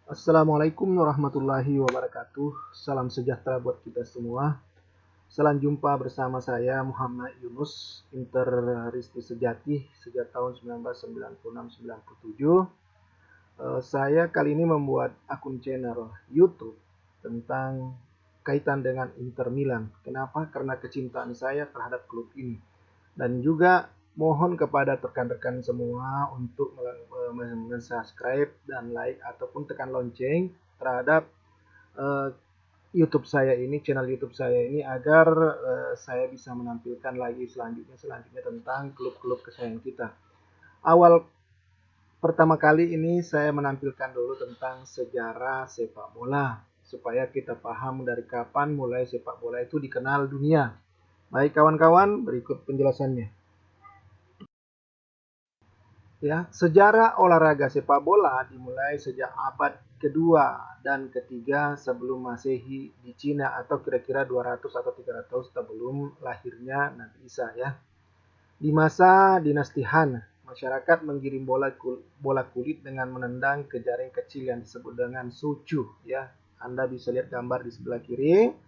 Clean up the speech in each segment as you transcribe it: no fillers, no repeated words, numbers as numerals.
Assalamualaikum warahmatullahi wabarakatuh. Salam sejahtera buat kita semua. Salam jumpa bersama saya Muhammad Yunus, Interisti Sejati sejak tahun 1996-97. Saya kali ini membuat akun channel YouTube tentang kaitan dengan Inter Milan. Kenapa? Karena kecintaan saya terhadap klub ini. Dan juga mohon kepada rekan-rekan semua untuk subscribe dan like ataupun tekan lonceng terhadap uh, YouTube saya ini, channel YouTube saya ini agar saya bisa menampilkan lagi selanjutnya tentang klub-klub kesayangan kita. Awal pertama kali ini saya menampilkan dulu tentang sejarah sepak bola supaya kita paham dari kapan mulai sepak bola itu dikenal dunia. Baik kawan-kawan, berikut penjelasannya. Ya, sejarah olahraga sepak bola dimulai sejak abad kedua dan ketiga sebelum Masehi di Cina atau kira-kira 200 atau 300 sebelum lahirnya Nabi Isa ya. Di masa dinasti Han, masyarakat menggiring bola kulit dengan menendang ke jaring kecil yang disebut dengan sucu ya. Anda bisa lihat gambar di sebelah kiri.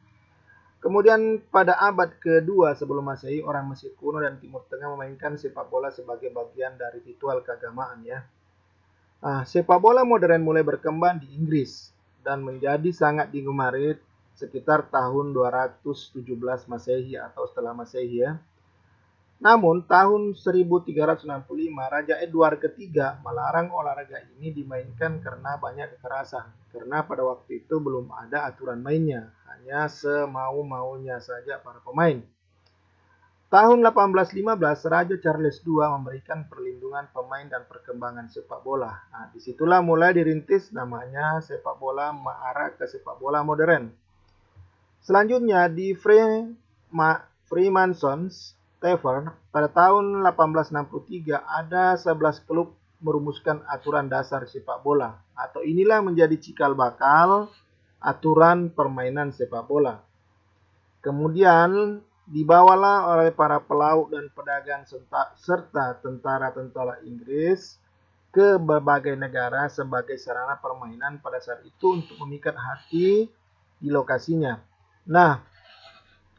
Kemudian pada abad kedua sebelum Masehi, orang Mesir kuno dan Timur Tengah memainkan sepak bola sebagai bagian dari ritual keagamaan ya. Sepak bola modern mulai berkembang di Inggris dan menjadi sangat digemari sekitar tahun 217 Masehi atau setelah Masehi ya. Namun tahun 1365 Raja Edward III melarang olahraga ini dimainkan karena banyak kekerasan. Karena pada waktu itu belum ada aturan mainnya, hanya semau-maunya saja para pemain. Tahun 1815, Raja Charles II memberikan perlindungan pemain dan perkembangan sepak bola. Disitulah mulai dirintis namanya sepak bola mengarah ke sepak bola modern. Selanjutnya di Freemasons Tavern pada tahun 1863 ada 11 klub merumuskan aturan dasar sepak bola atau inilah menjadi cikal bakal aturan permainan sepak bola. Kemudian dibawalah oleh para pelaut dan pedagang serta tentara-tentara Inggris ke berbagai negara sebagai sarana permainan pada saat itu untuk memikat hati di lokasinya. Nah,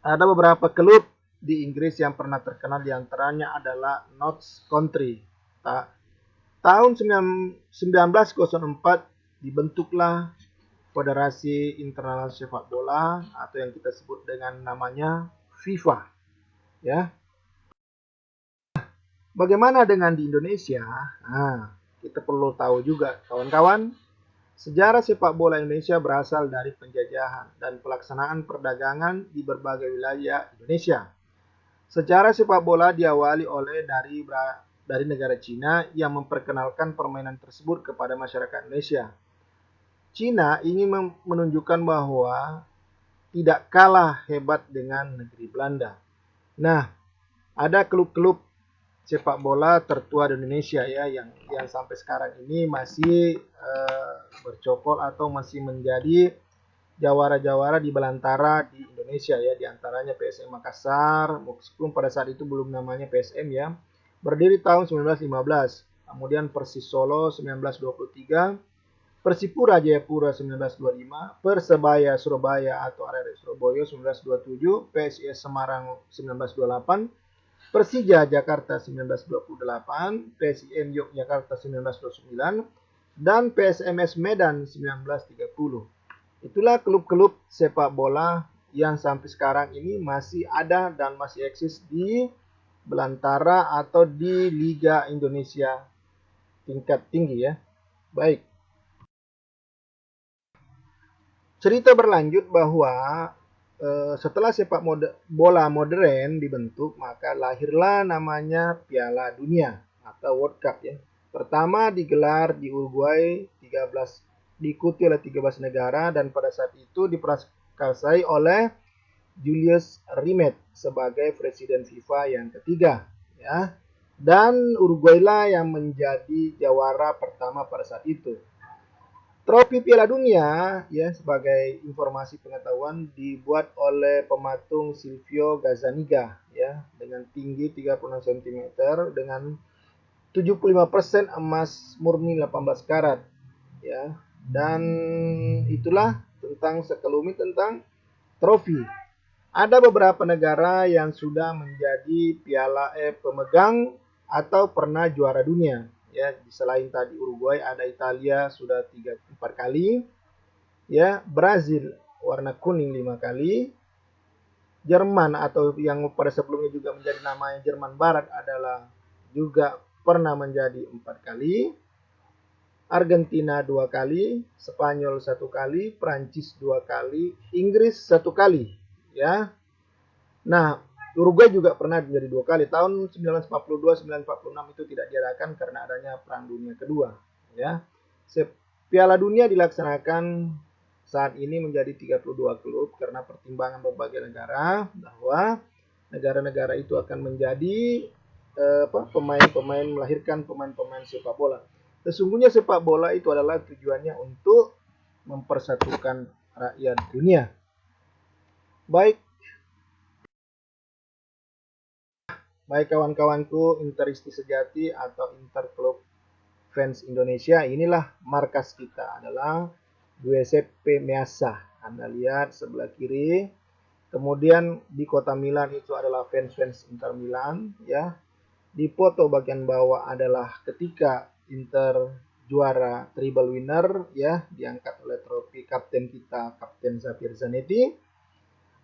ada beberapa klub di Inggris yang pernah terkenal, diantaranya adalah Notts Country. Tahun 1904 dibentuklah Federasi Internasional Sepak Bola atau yang kita sebut dengan namanya FIFA. Ya, bagaimana dengan di Indonesia? Kita perlu tahu juga, kawan-kawan, sejarah sepak bola Indonesia berasal dari penjajahan dan pelaksanaan perdagangan di berbagai wilayah Indonesia. Sejarah sepak bola diawali oleh dari negara Cina yang memperkenalkan permainan tersebut kepada masyarakat Indonesia. Cina ingin menunjukkan bahwa tidak kalah hebat dengan negeri Belanda. Nah, ada klub-klub sepak bola tertua di Indonesia ya yang sampai sekarang ini masih bercokol atau masih menjadi jawara-jawara di belantara di Indonesia ya, diantaranya PSM Makassar, meskipun pada saat itu belum namanya PSM ya, berdiri tahun 1915, kemudian Persis Solo 1923, Persipura Jayapura 1925, Persebaya Surabaya atau Arema Surabaya 1927, PSIS Semarang 1928, Persija Jakarta 1928, PSIM Yogyakarta 1929, dan PSMS Medan 1930. Itulah klub-klub sepak bola yang sampai sekarang ini masih ada dan masih eksis di belantara atau di Liga Indonesia tingkat tinggi ya. Baik. Cerita berlanjut bahwa setelah sepak bola modern dibentuk, maka lahirlah namanya Piala Dunia atau World Cup ya. Pertama digelar di Uruguay 13, diikuti oleh 13 negara dan pada saat itu diprakarsai oleh Julius Rimet sebagai presiden FIFA yang ketiga ya. Dan Uruguay lah yang menjadi jawara pertama pada saat itu. Trofi Piala Dunia ya sebagai informasi pengetahuan dibuat oleh pematung Silvio Gazzaniga ya dengan tinggi 36 cm dengan 75% emas murni 18 karat ya. Dan itulah tentang sekelumit tentang trofi. Ada beberapa negara yang sudah menjadi pemegang atau pernah juara dunia. Ya, selain tadi Uruguay, ada Italia sudah 4 kali, ya, Brazil warna kuning 5 kali, Jerman atau yang pada sebelumnya juga menjadi namanya Jerman Barat adalah juga pernah menjadi 4 kali, Argentina 2 kali, Spanyol 1 kali, Prancis 2 kali, Inggris 1 kali, ya. Nah, Uruguay juga pernah menjadi 2 kali. Tahun 1942, 1946 itu tidak diadakan karena adanya Perang Dunia Kedua, ya. Piala Dunia dilaksanakan saat ini menjadi 32 klub karena pertimbangan berbagai negara bahwa negara-negara itu akan menjadi pemain-pemain, melahirkan pemain-pemain sepak bola. Sesungguhnya sepak bola itu adalah tujuannya untuk mempersatukan rakyat dunia. Baik kawan-kawanku Interisti sejati atau Interklub fans Indonesia, inilah markas kita adalah Giuseppe Meazza. Anda lihat sebelah kiri. Kemudian di kota Milan itu adalah fans Inter Milan, ya. Di foto bagian bawah adalah ketika Inter juara treble winner, ya, diangkat oleh trofi kapten kita, Kapten Xavier Zanetti.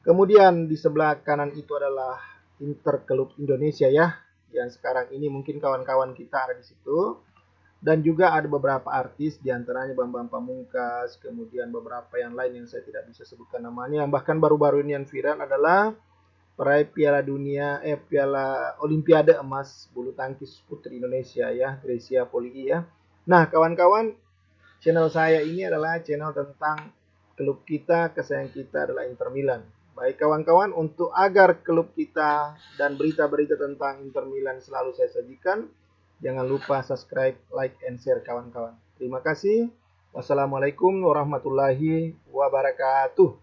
Kemudian di sebelah kanan itu adalah Interklub Indonesia, ya, yang sekarang ini mungkin kawan-kawan kita ada di situ. Dan juga ada beberapa artis, diantaranya Bambang Pamungkas, kemudian beberapa yang lain yang saya tidak bisa sebutkan namanya. Yang bahkan baru-baru ini yang viral adalah peraih Piala Olimpiade emas bulu tangkis putri Indonesia, ya, Grecia Poli, ya. Nah, kawan-kawan, channel saya ini adalah channel tentang klub kita, kesayangan kita adalah Inter Milan. Baik kawan-kawan, untuk agar klub kita dan berita-berita tentang Inter Milan selalu saya sajikan, jangan lupa subscribe, like, and share kawan-kawan. Terima kasih. Wassalamualaikum warahmatullahi wabarakatuh.